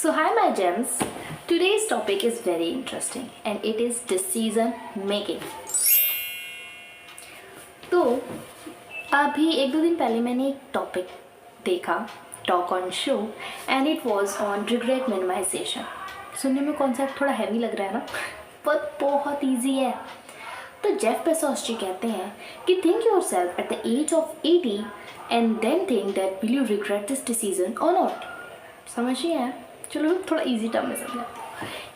So hi my gems, today's topic is very interesting and it is decision making. तो अभी एक दो दिन पहले मैंने एक टॉपिक देखा, talk on show, and it was on regret minimisation. सुनने में कॉन्सेप्ट थोड़ा हैवी लग रहा है ना, पर बहुत इजी है. तो जेफ बेजोस जी कहते हैं कि think yourself at the age of 80 and then think that will you regret this decision or not. समझिए है, चलो थोड़ा इजी टर्म में समझा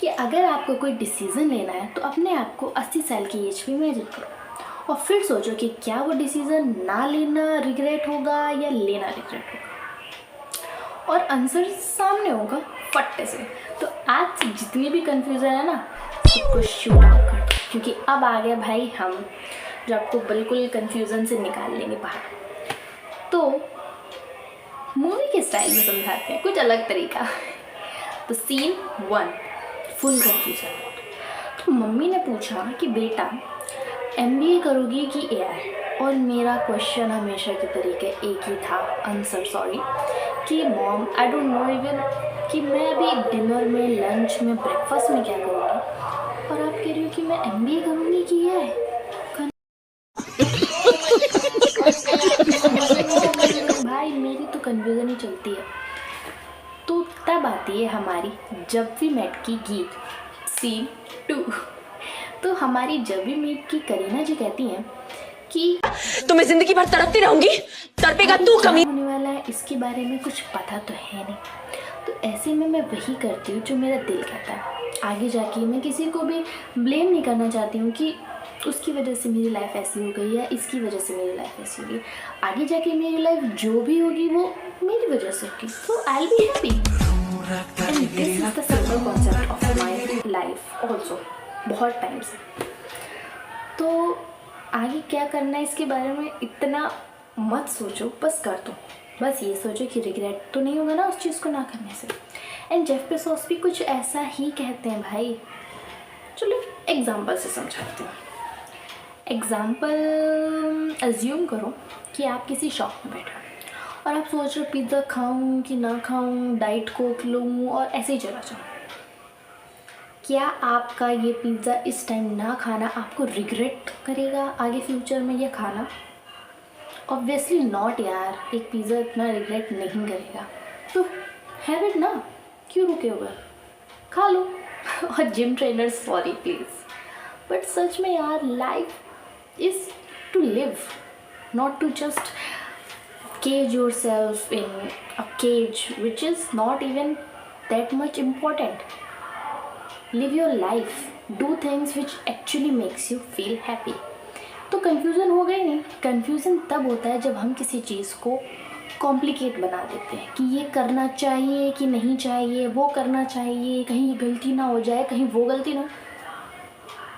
कि अगर आपको कोई डिसीज़न लेना है तो अपने आप को 80 साल की एज पे इमेजिन करो और फिर सोचो कि क्या वो डिसीज़न ना लेना रिग्रेट होगा या लेना रिग्रेट होगा, और आंसर सामने होगा फट्टे से. तो आज जितनी भी कन्फ्यूज़न है ना, सबको शूट आउट कर दो, क्योंकि अब आ गया भाई हम जो आपको बिल्कुल कन्फ्यूज़न से निकाल लेंगे बाहर. तो मूवी के स्टाइल में समझाते हैं, कुछ अलग तरीका. तो सीन 1, फुल कन्फ्यूजन. तो मम्मी ने पूछा कि बेटा MBA करोगी कि AI, और मेरा क्वेश्चन हमेशा के तरीके एक ही था, आंसर सॉरी, कि mom I don't know even कि मैं अभी डिनर में, लंच में, ब्रेकफास्ट में क्या करूँगी, और आप कह रही हो कि मैं MBA करूँगी कि AI. भाई मेरी तो कन्फ्यूज़न ही चलती है. तो तब आती है हमारी जब वी मेट की गीत, सीन 2. तो हमारी जब वी मेट की करीना जी कहती हैं कि तो मैं जिंदगी भर तड़पती रहूंगी, तड़पेगा तू. कमी होने वाला है इसके बारे में कुछ पता तो है नहीं. तो ऐसे में मैं वही करती हूँ जो मेरा दिल कहता है. आगे जाके मैं किसी को भी ब्लेम नहीं करना चाहती हूँ कि उसकी वजह से मेरी लाइफ ऐसी हो गई या इसकी वजह से मेरी लाइफ ऐसी होगी. आगे जाके मेरी लाइफ जो भी होगी वो मेरी वजह से होगी. So I will be happy, and this is the simple concept of my life also, बहुत टाइम से. तो आगे क्या करना है इसके बारे में इतना मत सोचो, बस कर दो. बस ये सोचो कि रिग्रेट तो नहीं होगा ना उस चीज़ को ना करने से. एंड जेफ बेजोस भी कुछ ऐसा ही कहते हैं भाई. चलो एग्जाम्पल से समझाते हैं. एग्ज़ाम्पल अज्यूम करो कि आप किसी शॉप में बैठे हो और आप सोच रहे हो पिज़्ज़ा खाऊं कि ना खाऊं, डाइट कोक लूं और ऐसे ही चला जाऊं. क्या आपका ये पिज़्ज़ा इस टाइम ना खाना आपको रिग्रेट करेगा आगे फ्यूचर में ये खाना? ऑब्वियसली नॉट यार. एक पिज़्ज़ा इतना रिग्रेट नहीं करेगा. तो हैव इट ना, क्यों रुके हुए, खा लो. और gym trainer sorry please, but सच में यार life is to live, not to just cage yourself in a cage which is not even that much important. Live your life, do things which actually makes you feel happy. तो confusion हो गई नहीं. Confusion तब होता है जब हम किसी चीज़ को कॉम्प्लिकेट बना देते हैं कि ये करना चाहिए कि नहीं चाहिए, वो करना चाहिए, कहीं ये गलती ना हो जाए, कहीं वो गलती ना.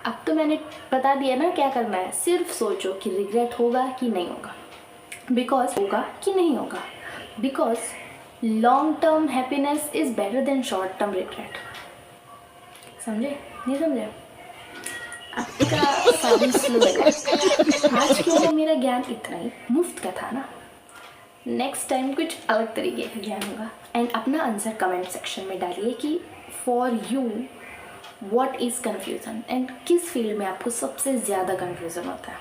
अब तो मैंने बता दिया ना क्या करना है. सिर्फ सोचो कि रिग्रेट होगा कि नहीं होगा, बिकॉज होगा कि नहीं होगा, because long term happiness is better than short term regret. समझे नहीं समझे? आपका साउंड स्लो है. आज के लिए मेरा ज्ञान इतना ही, मुफ्त का था ना. नेक्स्ट टाइम कुछ अलग तरीके का ज्ञान होगा. एंड अपना आंसर कमेंट सेक्शन में डालिए कि for you what is confusion, and किस फील्ड में आपको सबसे ज़्यादा कन्फ्यूज़न होता है.